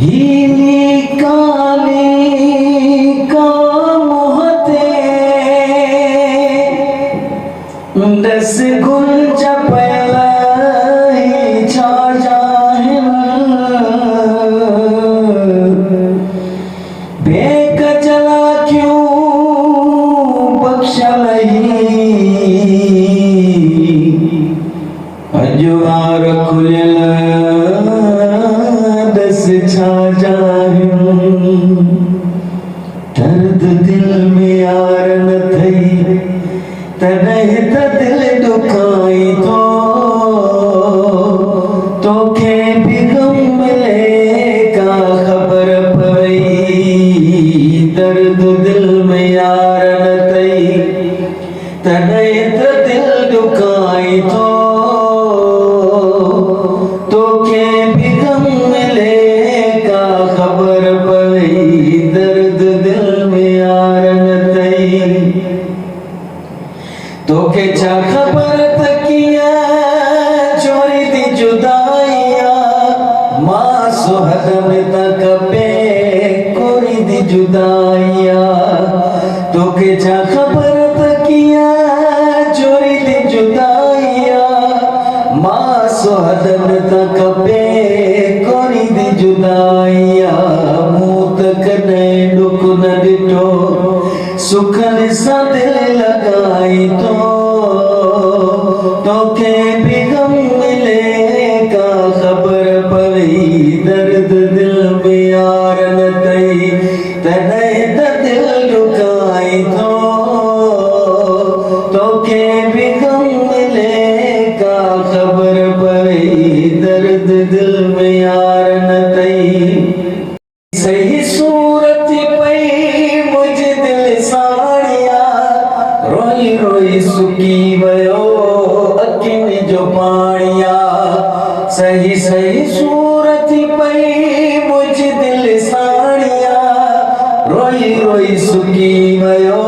Healy काली का मोहते दस गुंज पहला ही छा जाए बेक चला क्यों बख्शा नहीं अजुआर खुलल दस छा जाए दर्द दिल में यार न थई तनह त दिल दुखाई तो के भी गम मिले का खबर पई दर्द दिल में यार न थई तनह त दिल दुखाई तो के भी गम मिले का खबर पई दर्द दिल में यार न थई तो के छा खबर तकिया चोरी दी जुदाइया मां सुहदम तक पे कोई दी जुदाइया तो के छा खबर तकिया चोरी दी जुदाइया मां सुहदम तक पे कोई दी जुदाइया मुंह तक ने दुख न दिठो सुखन सा दिल लगाई तो के भी गम मिले का खबर पई दर्द दिल में यार न थई तनह त दिल दुखाई तो के भी गम मिले का खबर पई दर्द दिल में यार न थई सही सूरत पई मुझे दिल साड़िया रोई रोई सुकी वयो अखिन जो पाणिया सही सही सूरत पई मुझे दिल साड़िया रोई रोई सुकी वयो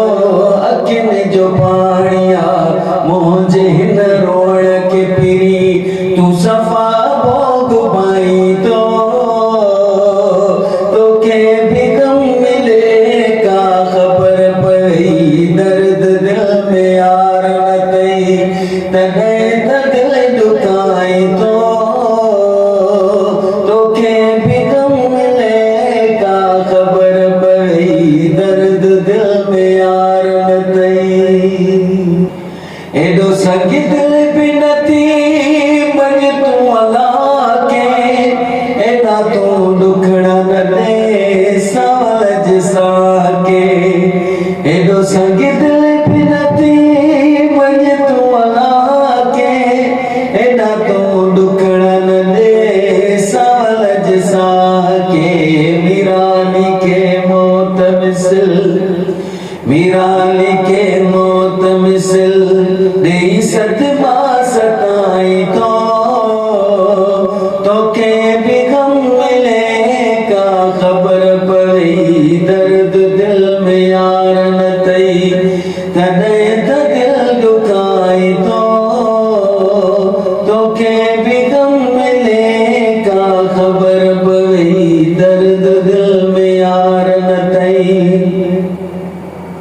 अखिन जो पाणिया मुझे हिन रोण के पिरी तू सफा भोग पाई तो के भी गम मिले का खबर पई दर्द दिल में यार न थई तनह त दिल दुखाई तो के भी गम मिले का खबर पई दर्द दिल में यार न थई एडो संगी दिल बिनती मन तू अला के एना तू दुखड़ा न दे सावल जिसा के एडो संगी दिल बिनती मन तू अला के एना तू दुखड़ा न दे सावल जिसा के मीरानी के मौत मिसल मीरानी के मौत मिसल दे सदमा